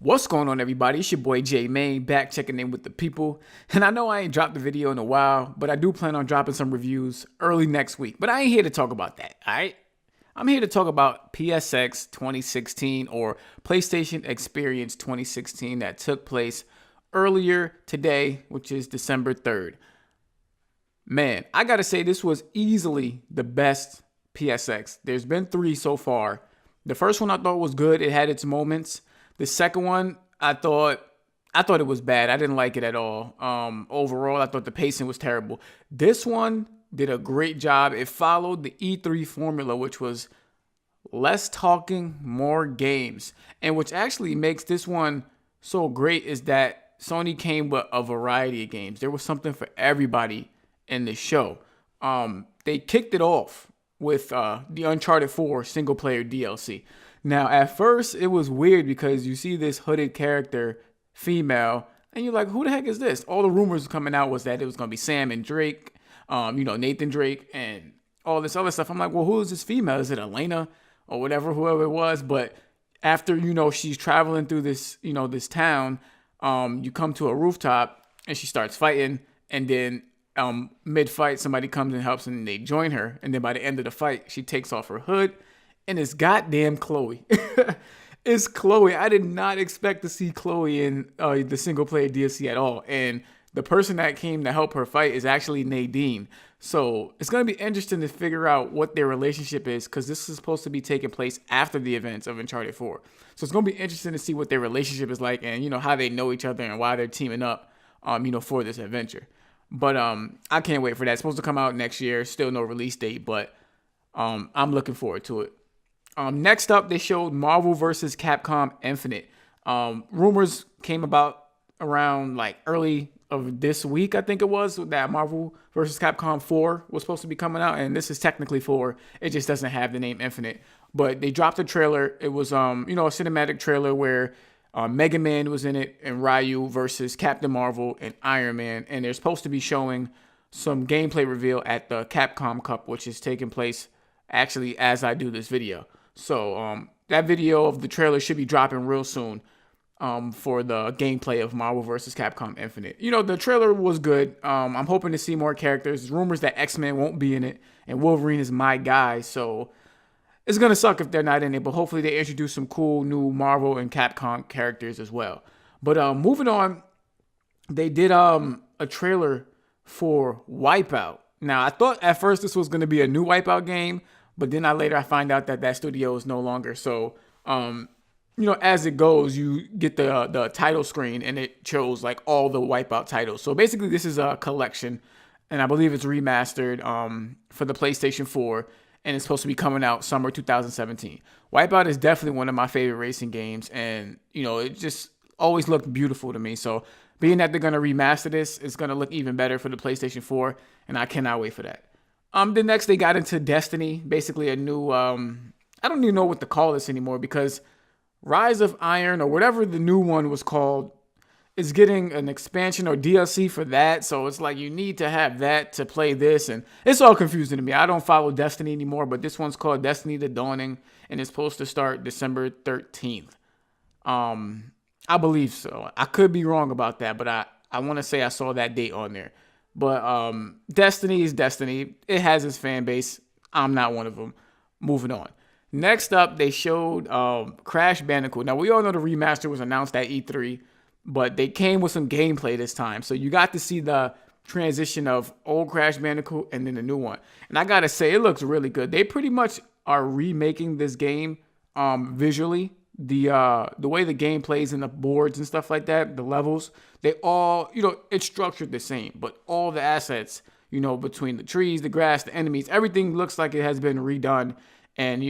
What's going on, everybody? It's your boy J Main back checking in with the people. And I know I ain't dropped a video in a while, but I do plan on dropping some reviews early next week. But I ain't here to talk about that, all right? I'm here to talk about PSX 2016 or PlayStation Experience 2016 that took place earlier today, which is December 3rd. Man, I gotta say this was easily the best PSX. There's been three so far. The first one I thought was good. It had its moments. The second one, I thought it was bad. I didn't like it at all. Overall, I thought the pacing was terrible. This one did a great job. It followed the E3 formula, which was less talking, more games. And which actually makes this one so great is that Sony came with a variety of games. There was something for everybody in the show. They kicked it off with the Uncharted 4 single-player DLC. Now, at first, it was weird because you see this hooded character, female, and you're like, who the heck is this? All the rumors coming out was that it was going to be Sam and Drake, Nathan Drake, and all this other stuff. I'm like, well, who is this female? Is it Elena or whatever, whoever it was? But after, she's traveling through this, this town, you come to a rooftop and she starts fighting, and then mid-fight, somebody comes and helps and they join her. And then by the end of the fight, she takes off her hood. And it's goddamn Chloe. It's Chloe. I did not expect to see Chloe in the single-player DLC at all. And the person that came to help her fight is actually Nadine. So it's going to be interesting to figure out what their relationship is, because this is supposed to be taking place after the events of Uncharted 4. So it's going to be interesting to see what their relationship is like and, how they know each other and why they're teaming up, for this adventure. But I can't wait for that. It's supposed to come out next year. Still no release date, but I'm looking forward to it. Next up, they showed Marvel vs. Capcom Infinite. Rumors came about around early of this week, I think it was, that Marvel vs. Capcom 4 was supposed to be coming out, and this is technically 4. It just doesn't have the name Infinite. But they dropped a trailer. It was, a cinematic trailer where Mega Man was in it, and Ryu versus Captain Marvel and Iron Man. And they're supposed to be showing some gameplay reveal at the Capcom Cup, which is taking place actually as I do this video. So that video of the trailer should be dropping real soon for the gameplay of Marvel vs. Capcom Infinite. The trailer was good. I'm hoping to see more characters. There's rumors that X-Men won't be in it, and Wolverine is my guy. So it's going to suck if they're not in it, but hopefully they introduce some cool new Marvel and Capcom characters as well. But moving on, they did a trailer for Wipeout. Now, I thought at first this was going to be a new Wipeout game, but then I find out that studio is no longer. So, as it goes, you get the title screen and it shows all the Wipeout titles. So basically this is a collection, and I believe it's remastered for the PlayStation 4, and it's supposed to be coming out summer 2017. Wipeout is definitely one of my favorite racing games, and it just always looked beautiful to me. So being that they're going to remaster this, it's going to look even better for the PlayStation 4, and I cannot wait for that. The next they got into Destiny, basically a new, I don't even know what to call this anymore, because Rise of Iron or whatever the new one was called is getting an expansion or DLC for that. So it's you need to have that to play this, and it's all confusing to me. I don't follow Destiny anymore, but this one's called Destiny The Dawning, and it's supposed to start December 13th. I believe so. I could be wrong about that, but I want to say I saw that date on there. But Destiny is Destiny. It has its fan base. I'm not one of them. Moving on. Next up, they showed Crash Bandicoot. Now, we all know the remaster was announced at E3, but they came with some gameplay this time. So you got to see the transition of old Crash Bandicoot and then the new one. And I got to say, it looks really good. They pretty much are remaking this game visually. The way the game plays in the boards and stuff like that, the levels, they all, it's structured the same, but all the assets, between the trees, the grass, the enemies, everything looks like it has been redone, and,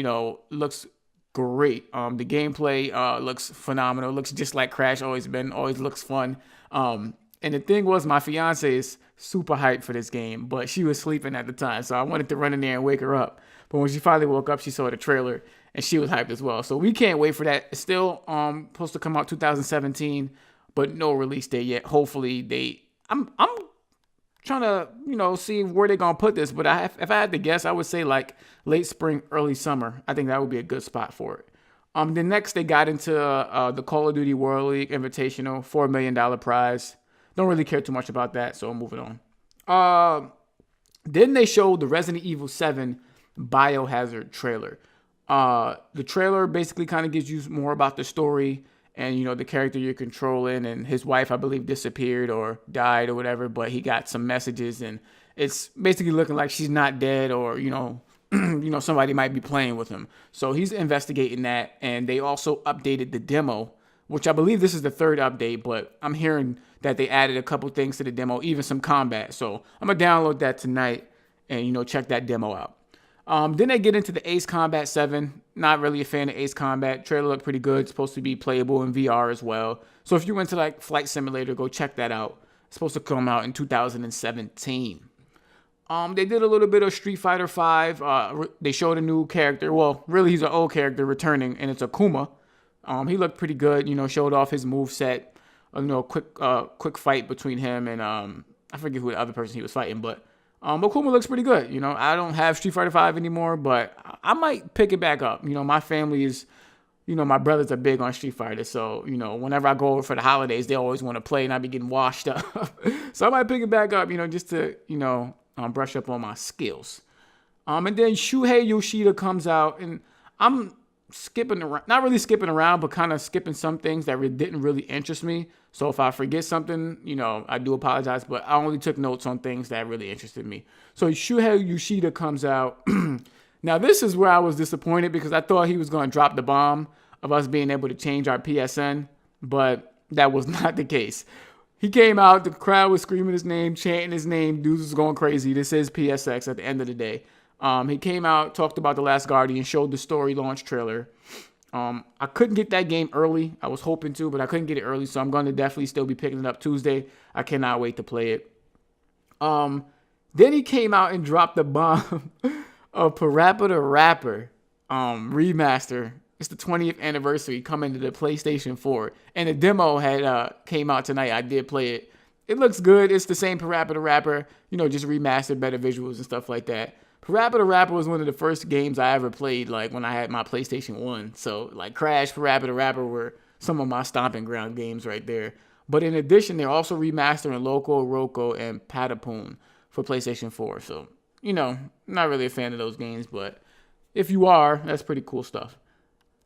looks great. The gameplay looks phenomenal. It looks just like Crash always looks fun. And the thing was, my fiance is super hyped for this game, but she was sleeping at the time, so I wanted to run in there and wake her up. But when she finally woke up, she saw the trailer, and she was hyped as well. So we can't wait for that. It's still supposed to come out 2017, but no release date yet. Hopefully I'm trying to, see where they're going to put this. But if I had to guess, I would say late spring, early summer. I think that would be a good spot for it. Then next they got into the Call of Duty World League Invitational, $4 million prize. Don't really care too much about that, so I'm moving on. Then they showed the Resident Evil 7 Biohazard trailer. The trailer basically kind of gives you more about the story and, the character you're controlling, and his wife, I believe, disappeared or died or whatever, but he got some messages, and it's basically looking like she's not dead, or, somebody might be playing with him. So he's investigating that, and they also updated the demo, which I believe this is the third update, but I'm hearing that they added a couple things to the demo, even some combat. So I'm going to download that tonight and, check that demo out. Then they get into the Ace Combat 7. Not really a fan of Ace Combat. Trailer looked pretty good. It's supposed to be playable in VR as well. So if you're into like Flight Simulator, go check that out. It's supposed to come out in 2017. They did a little bit of Street Fighter 5. They showed a new character. Well, really, he's an old character returning, and it's Akuma. He looked pretty good. Showed off his moveset. Quick fight between him and I forget who the other person he was fighting, but Akuma looks pretty good. I don't have Street Fighter 5 anymore, but I might pick it back up. My family is, my brothers are big on Street Fighter, so whenever I go over for the holidays, they always want to play, and I be getting washed up. So I might pick it back up, just to brush up on my skills. And then Shuhei Yoshida comes out, and I'm skipping around, not really skipping around, but kind of skipping some things that didn't really interest me. So if I forget something, I do apologize, but I only took notes on things that really interested me. So Shuhei Yoshida comes out. Now this is where I was disappointed, because I thought he was going to drop the bomb of us being able to change our PSN, but that was not the case. He came out, the crowd was screaming his name, chanting his name, dudes was going crazy. This is PSX at the end of the day. He came out, talked about The Last Guardian, showed the story launch trailer. I couldn't get that game early. I was hoping to, but I couldn't get it early, so I'm going to definitely still be picking it up Tuesday. I cannot wait to play it. Then he came out and dropped the bomb of Parappa the Rapper remaster. It's the 20th anniversary coming to the PlayStation 4. And the demo had came out tonight. I did play it. It looks good. It's the same Parappa the Rapper, just remastered, better visuals and stuff like that. Parappa the Rapper was one of the first games I ever played, like when I had my PlayStation 1. So like Crash, Parappa the Rapper were some of my stomping ground games right there. But in addition, they're also remastering Loco, Roco, and Patapon for PlayStation 4. So, not really a fan of those games, but if you are, that's pretty cool stuff.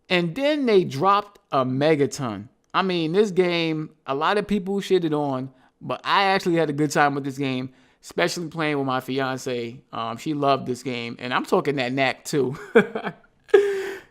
And then they dropped a Megaton. I mean, this game, a lot of people shitted on, but I actually had a good time with this game, especially playing with my fiance. She loved this game, and I'm talking that knack 2.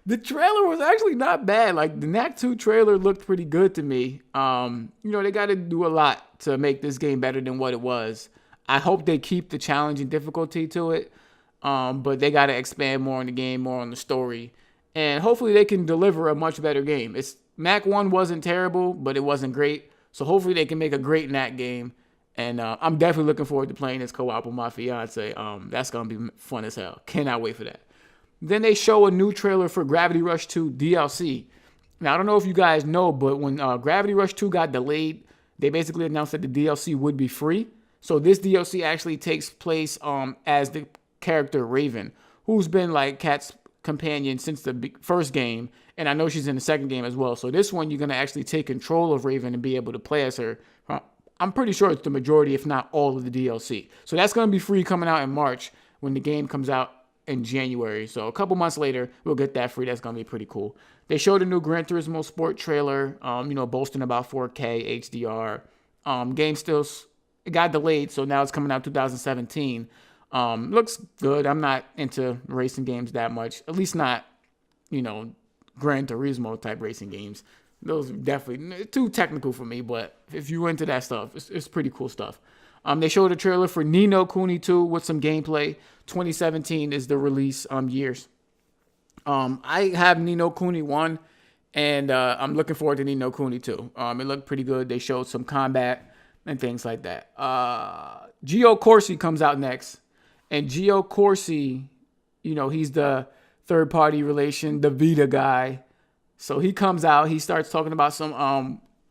The trailer was actually not bad. Like, the knack 2 trailer looked pretty good to me. They got to do a lot to make this game better than what it was. I hope they keep the challenge and difficulty to it, but they got to expand more on the game, more on the story. And hopefully they can deliver a much better game. Knack 1 wasn't terrible, but it wasn't great. So hopefully they can make a great Knack game. And I'm definitely looking forward to playing this co-op with my fiance. That's going to be fun as hell. Cannot wait for that. Then they show a new trailer for Gravity Rush 2 DLC. Now, I don't know if you guys know, but when Gravity Rush 2 got delayed, they basically announced that the DLC would be free. So this DLC actually takes place as the character Raven, who's been like Cat's companion since the first game, and I know she's in the second game as well. So this one, you're going to actually take control of Raven and be able to play as her. I'm pretty sure it's the majority, if not all, of the DLC. So that's going to be free coming out in March when the game comes out in January. So a couple months later, we'll get that free. That's going to be pretty cool. They showed a new Gran Turismo Sport trailer, boasting about 4K HDR. Game still, it got delayed, so now it's coming out 2017. Looks good. I'm not into racing games that much. At least not, Gran Turismo type racing games. Those are definitely too technical for me, but if you're into that stuff, it's pretty cool stuff. They showed a trailer for Ni no Kuni 2 with some gameplay. 2017 is the release years. I have Ni no Kuni 1, and I'm looking forward to Ni no Kuni 2. It looked pretty good. They showed some combat and things like that. Gio Corsi comes out next. And Gio Corsi, he's the third-party relation, the Vita guy. So he comes out, he starts talking about some,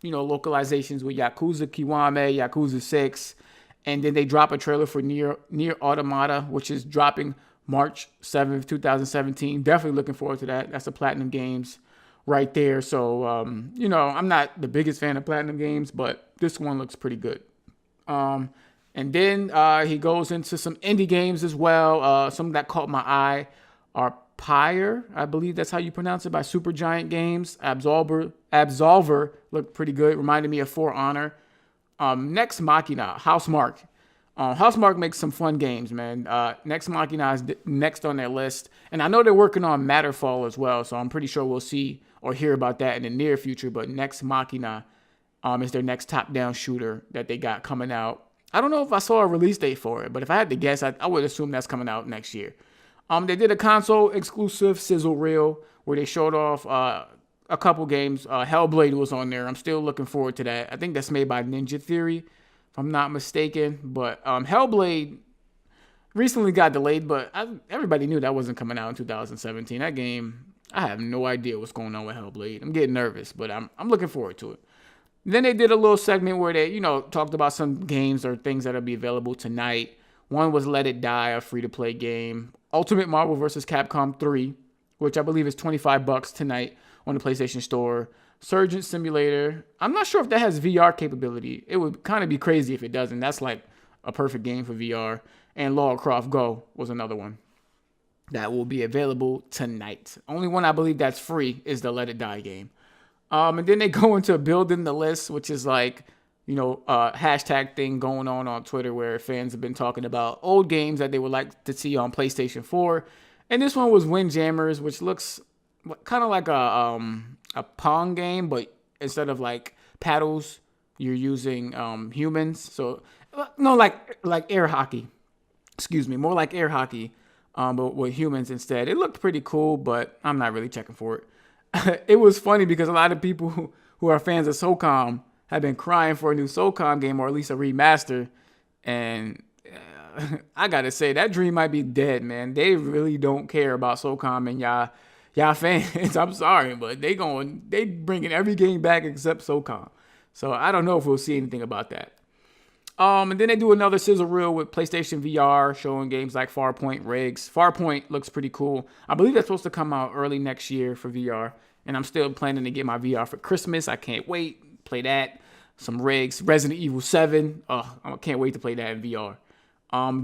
localizations with Yakuza Kiwame, Yakuza 6. And then they drop a trailer for Nier Automata, which is dropping March 7th, 2017. Definitely looking forward to that. That's a Platinum Games right there. So, I'm not the biggest fan of Platinum games, but this one looks pretty good. And then he goes into some indie games as well. Some that caught my eye are Pyre, I believe that's how you pronounce it, by Supergiant Games. Absolver looked pretty good. Reminded me of For Honor. Next Machina, Housemark. Housemark makes some fun games, man. Next Machina is next on their list. And I know they're working on Matterfall as well, so I'm pretty sure we'll see or hear about that in the near future. But Next Machina is their next top-down shooter that they got coming out. I don't know if I saw a release date for it, but if I had to guess, I would assume that's coming out next year. They did a console exclusive sizzle reel where they showed off a couple games. Hellblade was on there. I'm still looking forward to that. I think that's made by Ninja Theory, if I'm not mistaken. But Hellblade recently got delayed, but everybody knew that wasn't coming out in 2017. That game, I have no idea what's going on with Hellblade. I'm getting nervous, but I'm looking forward to it. Then they did a little segment where they, talked about some games or things that'll be available tonight. One was Let It Die, a free-to-play game. Ultimate Marvel vs. Capcom 3, which I believe is $25 tonight on the PlayStation Store. Surgeon Simulator. I'm not sure if that has VR capability. It would kind of be crazy if it doesn't. That's like a perfect game for VR. And Lara Croft Go was another one that will be available tonight. Only one I believe that's free is the Let It Die game. And then they go into building the list, which is like, hashtag thing going on Twitter where fans have been talking about old games that they would like to see on PlayStation 4. And this one was Windjammers, which looks kind of like a Pong game, but instead of like paddles, you're using humans. So, no, like air hockey. Excuse me, more like air hockey, but with humans instead. It looked pretty cool, but I'm not really checking for it. It was funny because a lot of people who are fans of SOCOM have been crying for a new SOCOM game or at least a remaster. And I got to say, that dream might be dead, man. They really don't care about SOCOM and y'all fans. I'm sorry, but they bringing every game back except SOCOM. So I don't know if we'll see anything about that. And then they do another sizzle reel with PlayStation VR, showing games like Farpoint Rigs. Farpoint looks pretty cool. I believe that's supposed to come out early next year for VR. And I'm still planning to get my VR for Christmas. I can't wait. Play that. Some Rigs. Resident Evil 7. I can't wait to play that in VR.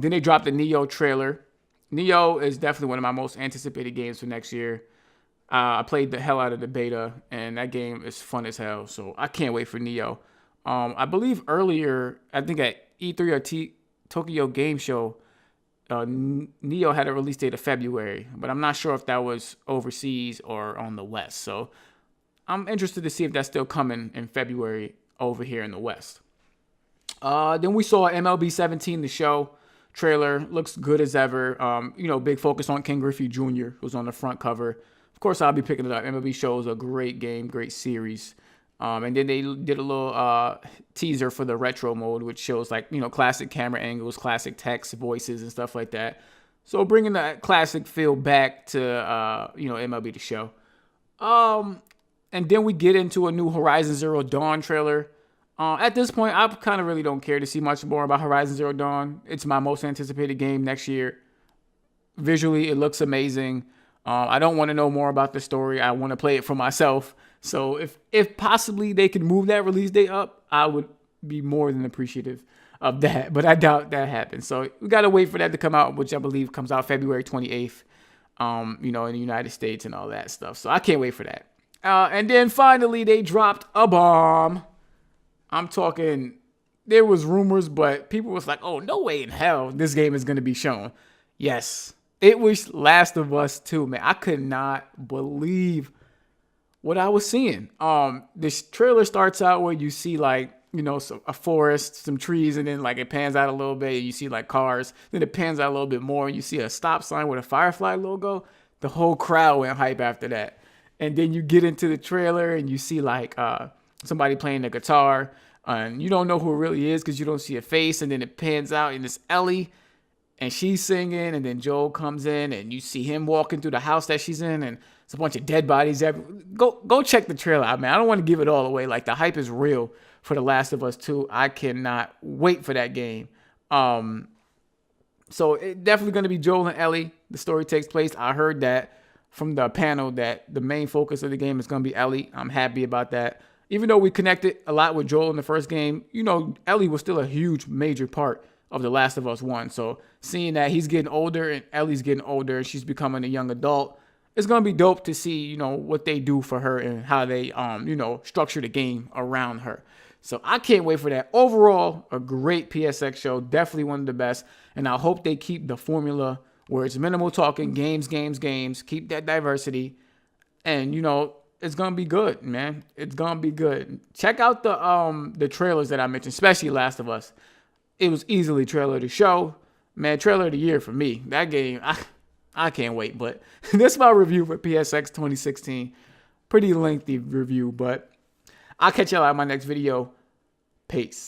Then they dropped the Neo trailer. Neo is definitely one of my most anticipated games for next year. I played the hell out of the beta, and that game is fun as hell. So I can't wait for Neo. I believe earlier, I think at E3 or Tokyo Game Show, Neo had a release date of February, but I'm not sure if that was overseas or on the West. So I'm interested to see if that's still coming in February over here in the West. Then we saw MLB 17, the show trailer. Looks good as ever. Big focus on Ken Griffey Jr., who's on the front cover. Of course, I'll be picking it up. MLB Show is a great game, great series. And then they did a little teaser for the retro mode, which shows classic camera angles, classic text, voices, and stuff like that. So bringing that classic feel back to MLB The Show. And then we get into a new Horizon Zero Dawn trailer. At this point, I kind of really don't care to see much more about Horizon Zero Dawn. It's my most anticipated game next year. Visually, it looks amazing. I don't want to know more about the story. I want to play it for myself. So if possibly they could move that release date up, I would be more than appreciative of that. But I doubt that happens. So we got to wait for that to come out, which I believe comes out February 28th, in the United States and all that stuff. So I can't wait for that. And then finally, they dropped a bomb. I'm talking, there was rumors, but people was like, oh, no way in hell this game is going to be shown. Yes, it was Last of Us 2, man. I could not believe what I was seeing. This trailer starts out where you see a forest, some trees, and then it pans out a little bit and you see cars. Then it pans out a little bit more and you see a stop sign with a Firefly logo. The whole crowd went hype after that. And then you get into the trailer and you see somebody playing the guitar, and you don't know who it really is because you don't see a face. And then it pans out and it's Ellie, and she's singing. And then Joel comes in, and you see him walking through the house that she's in, and it's a bunch of dead bodies. Go check the trailer out, man. I don't want to give it all away. The hype is real for The Last of Us 2. I cannot wait for that game. So it's definitely going to be Joel and Ellie. The story takes place. I heard that from the panel that the main focus of the game is going to be Ellie. I'm happy about that. Even though we connected a lot with Joel in the first game, you know, Ellie was still a huge, major part of The Last of Us 1. So seeing that he's getting older and Ellie's getting older and she's becoming a young adult, it's going to be dope to see, you know, what they do for her and how they, you know, structure the game around her. So I can't wait for that. Overall, a great PSX show. Definitely one of the best. And I hope they keep the formula where it's minimal talking, games, games, games. Keep that diversity. And, you know, it's going to be good, man. It's going to be good. Check out the trailers that I mentioned, especially Last of Us. It was easily trailer of the show. Man, trailer of the year for me. That game, I can't wait. But this is my review for PSX 2016. Pretty lengthy review, but I'll catch y'all at my next video. Peace.